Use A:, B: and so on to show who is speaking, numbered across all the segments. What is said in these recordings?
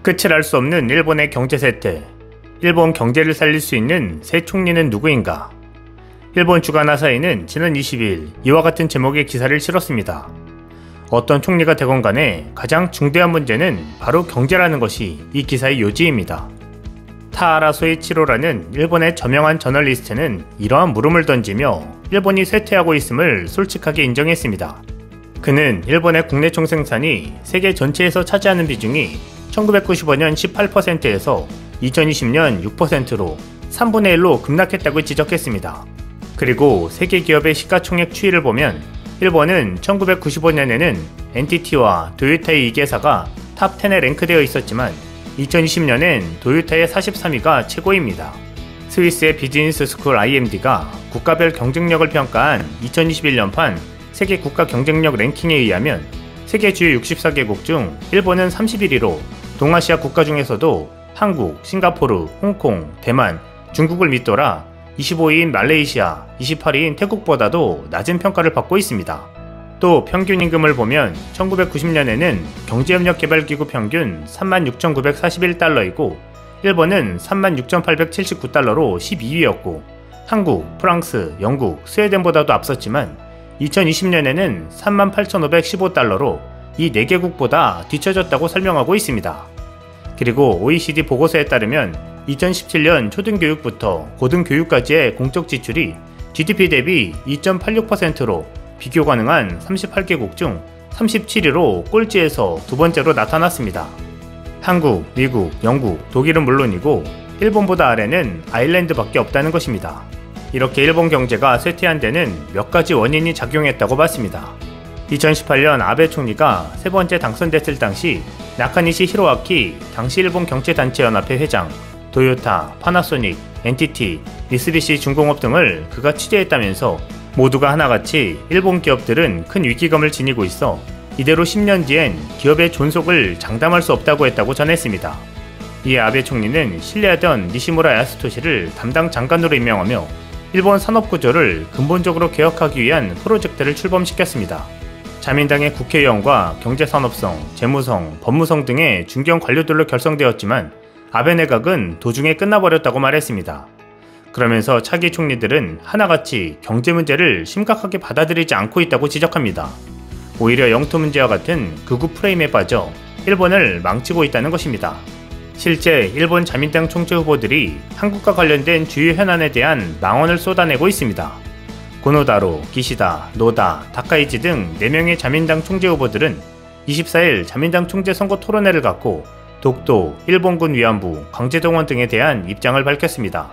A: 끝을 알 수 없는 일본의 경제 쇠퇴. 일본 경제를 살릴 수 있는 새 총리는 누구인가? 일본 주간 아사히는 지난 22일 이와 같은 제목의 기사를 실었습니다. 어떤 총리가 되건 간에 가장 중대한 문제는 바로 경제라는 것이 이 기사의 요지입니다. 타하라 소이치로라는 일본의 저명한 저널리스트는 이러한 물음을 던지며 일본이 쇠퇴하고 있음을 솔직하게 인정했습니다. 그는 일본의 국내 총생산이 세계 전체에서 차지하는 비중이 1995년 18%에서 2020년 6%로 3분의 1로 급락했다고 지적했습니다. 그리고 세계 기업의 시가총액 추이를 보면 일본은 1995년에는 NTT와 도요타의 2개사가 탑 10에 랭크되어 있었지만 2020년엔 도요타의 43위가 최고입니다. 스위스의 비즈니스 스쿨 IMD가 국가별 경쟁력을 평가한 2021년판 세계 국가 경쟁력 랭킹에 의하면 세계 주요 64개국 중 일본은 31위로 동아시아 국가 중에서도 한국, 싱가포르, 홍콩, 대만, 중국을 밑돌아 25위인 말레이시아, 28위인 태국보다도 낮은 평가를 받고 있습니다. 또 평균 임금을 보면 1990년에는 경제협력개발기구 평균 36,941달러이고 일본은 36,879달러로 12위였고 한국, 프랑스, 영국, 스웨덴보다도 앞섰지만 2020년에는 38,515달러로 이 4개국보다 뒤처졌다고 설명하고 있습니다. 그리고 OECD 보고서에 따르면 2017년 초등교육부터 고등교육까지의 공적 지출이 GDP 대비 2.86%로 비교 가능한 38개국 중 37위로 꼴찌에서 두 번째로 나타났습니다. 한국, 미국, 영국, 독일은 물론이고 일본보다 아래는 아일랜드밖에 없다는 것입니다. 이렇게 일본 경제가 쇠퇴한 데는 몇 가지 원인이 작용했다고 봤습니다. 2018년 아베 총리가 세 번째 당선됐을 당시 나카니시 히로아키 당시 일본 경제단체연합회 회장, 도요타, 파나소닉, NTT, 미쓰비시 중공업 등을 그가 취재했다면서 모두가 하나같이 일본 기업들은 큰 위기감을 지니고 있어 이대로 10년 뒤엔 기업의 존속을 장담할 수 없다고 했다고 전했습니다. 이에 아베 총리는 신뢰하던 니시무라 야스토시를 담당 장관으로 임명하며 일본 산업구조를 근본적으로 개혁하기 위한 프로젝트를 출범시켰습니다. 자민당의 국회의원과 경제산업성, 재무성, 법무성 등의 중견 관료들로 결성되었지만 아베 내각은 도중에 끝나버렸다고 말했습니다. 그러면서 차기 총리들은 하나같이 경제 문제를 심각하게 받아들이지 않고 있다고 지적합니다. 오히려 영토 문제와 같은 극우 프레임에 빠져 일본을 망치고 있다는 것입니다. 실제 일본 자민당 총재 후보들이 한국과 관련된 주요 현안에 대한 망언을 쏟아내고 있습니다. 고노다로, 기시다, 노다, 다카이치 등 4명의 자민당 총재 후보들은 24일 자민당 총재 선거 토론회를 갖고 독도, 일본군 위안부, 강제동원 등에 대한 입장을 밝혔습니다.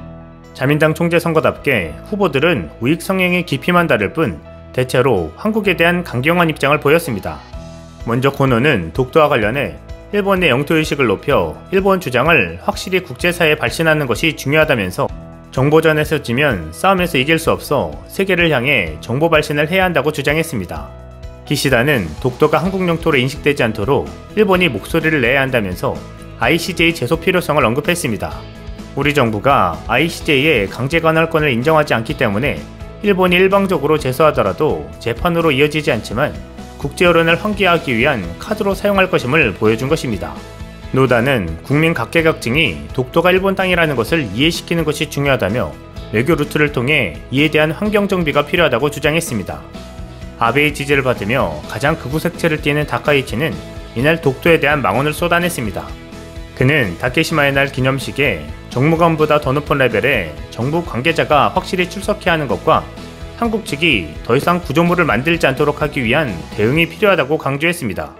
A: 자민당 총재 선거답게 후보들은 우익 성향의 깊이만 다를 뿐 대체로 한국에 대한 강경한 입장을 보였습니다. 먼저 고노는 독도와 관련해 일본의 영토의식을 높여 일본 주장을 확실히 국제사회에 발신하는 것이 중요하다면서 정보전에서 지면 싸움에서 이길 수 없어 세계를 향해 정보 발신을 해야 한다고 주장했습니다. 기시다는 독도가 한국 영토로 인식되지 않도록 일본이 목소리를 내야 한다면서 ICJ 제소 필요성을 언급했습니다. 우리 정부가 ICJ의 강제 관할권을 인정하지 않기 때문에 일본이 일방적으로 제소하더라도 재판으로 이어지지 않지만 국제 여론을 환기하기 위한 카드로 사용할 것임을 보여준 것입니다. 노다는 국민 각계각층이 독도가 일본 땅이라는 것을 이해시키는 것이 중요하다며 외교 루트를 통해 이에 대한 환경 정비가 필요하다고 주장했습니다. 아베의 지지를 받으며 가장 극우 색채를 띠는 다카이치는 이날 독도에 대한 망언을 쏟아냈습니다. 그는 다케시마의 날 기념식에 정무관보다 더 높은 레벨의 정부 관계자가 확실히 출석해야 하는 것과 한국 측이 더 이상 구조물을 만들지 않도록 하기 위한 대응이 필요하다고 강조했습니다.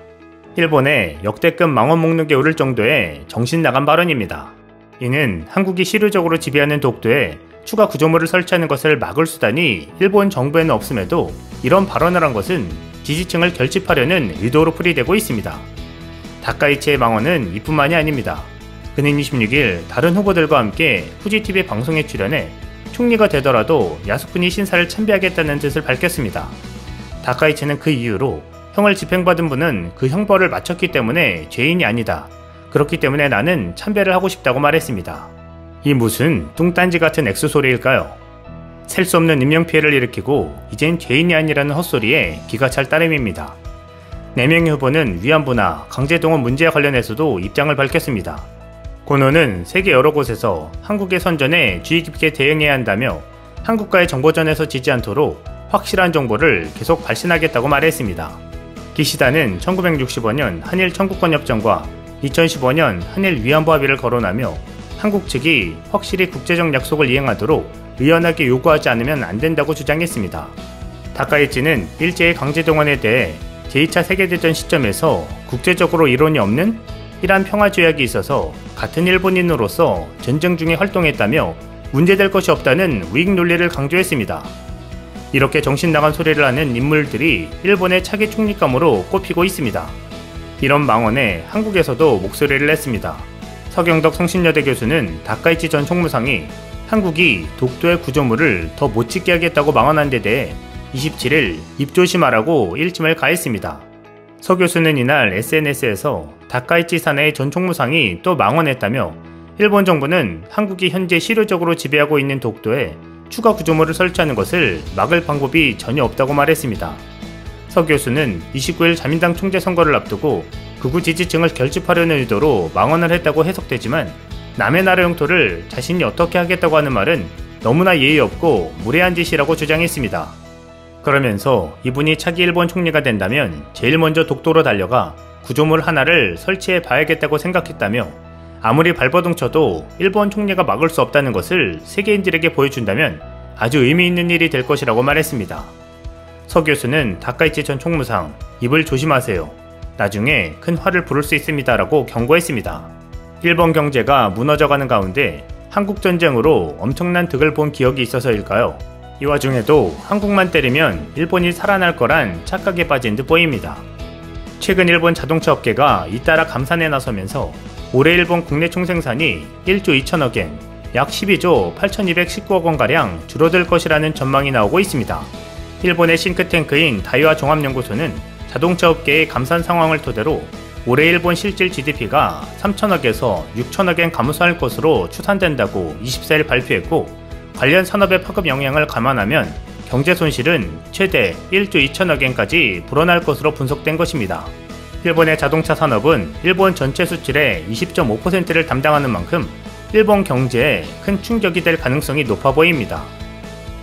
A: 일본의 역대급 망언 목록에 오를 정도의 정신나간 발언입니다. 이는 한국이 실효적으로 지배하는 독도에 추가 구조물을 설치하는 것을 막을 수단이 일본 정부에는 없음에도 이런 발언을 한 것은 지지층을 결집하려는 의도로 풀이되고 있습니다. 다카이치의 망언은 이뿐만이 아닙니다. 그는 26일 다른 후보들과 함께 후지TV 방송에 출연해 총리가 되더라도 야스쿠니 신사를 참배하겠다는 뜻을 밝혔습니다. 다카이치는 그 이유로 형을 집행받은 분은 그 형벌을 마쳤기 때문에 죄인이 아니다. 그렇기 때문에 나는 참배를 하고 싶다고 말했습니다. 이 무슨 뚱딴지 같은 액수소리일까요? 셀 수 없는 인명피해를 일으키고 이젠 죄인이 아니라는 헛소리에 기가 찰 따름입니다. 4명의 후보는 위안부나 강제동원 문제와 관련해서도 입장을 밝혔습니다. 고노는 세계 여러 곳에서 한국의 선전에 주의 깊게 대응해야 한다며 한국과의 정보전에서 지지 않도록 확실한 정보를 계속 발신하겠다고 말했습니다. 기시다는 1965년 한일 청구권협정과 2015년 한일 위안부 합의를 거론하며 한국 측이 확실히 국제적 약속을 이행하도록 의연하게 요구하지 않으면 안 된다고 주장했습니다. 다카이치는 일제의 강제동원에 대해 제2차 세계대전 시점에서 국제적으로 이론이 없는 이란 평화조약이 있어서 같은 일본인으로서 전쟁 중에 활동했다며 문제될 것이 없다는 우익 논리를 강조했습니다. 이렇게 정신나간 소리를 하는 인물들이 일본의 차기 총리감으로 꼽히고 있습니다. 이런 망언에 한국에서도 목소리를 냈습니다. 서경덕 성신여대 교수는 다카이치 전 총무상이 한국이 독도의 구조물을 더 못 짓게 하겠다고 망언한 데 대해 27일 입 조심하라고 일침을 가했습니다. 서 교수는 이날 SNS에서 다카이치 사내의 전 총무상이 또 망언했다며 일본 정부는 한국이 현재 실효적으로 지배하고 있는 독도에 추가 구조물을 설치하는 것을 막을 방법이 전혀 없다고 말했습니다. 서 교수는 29일 자민당 총재 선거를 앞두고 극우 지지층을 결집하려는 의도로 망언을 했다고 해석되지만 남의 나라 영토를 자신이 어떻게 하겠다고 하는 말은 너무나 예의 없고 무례한 짓이라고 주장했습니다. 그러면서 이분이 차기 일본 총리가 된다면 제일 먼저 독도로 달려가 구조물 하나를 설치해 봐야겠다고 생각했다며 아무리 발버둥 쳐도 일본 총리가 막을 수 없다는 것을 세계인들에게 보여준다면 아주 의미 있는 일이 될 것이라고 말했습니다. 서 교수는 다카이치 전 총무상, 입을 조심하세요. 나중에 큰 화를 부를 수 있습니다 라고 경고했습니다. 일본 경제가 무너져가는 가운데 한국전쟁으로 엄청난 득을 본 기억이 있어서일까요? 이 와중에도 한국만 때리면 일본이 살아날 거란 착각에 빠진 듯 보입니다. 최근 일본 자동차 업계가 잇따라 감산에 나서면서 올해 일본 국내 총생산이 1조 2천억엔, 약 12조 8,219억 원가량 줄어들 것이라는 전망이 나오고 있습니다. 일본의 싱크탱크인 다이와 종합연구소는 자동차 업계의 감산 상황을 토대로 올해 일본 실질 GDP가 3천억에서 6천억엔 감소할 것으로 추산된다고 24일 발표했고, 관련 산업의 파급 영향을 감안하면 경제 손실은 최대 1조 2천억엔까지 불어날 것으로 분석된 것입니다. 일본의 자동차 산업은 일본 전체 수출의 20.5%를 담당하는 만큼 일본 경제에 큰 충격이 될 가능성이 높아 보입니다.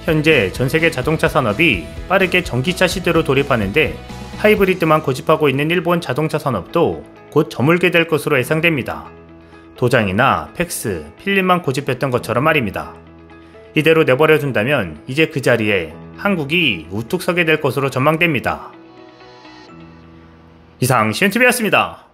A: 현재 전세계 자동차 산업이 빠르게 전기차 시대로 돌입하는데 하이브리드만 고집하고 있는 일본 자동차 산업도 곧 저물게 될 것으로 예상됩니다. 도장이나 팩스, 필름만 고집했던 것처럼 말입니다. 이대로 내버려둔다면 이제 그 자리에 한국이 우뚝 서게 될 것으로 전망됩니다. 이상 시윤TV였습니다.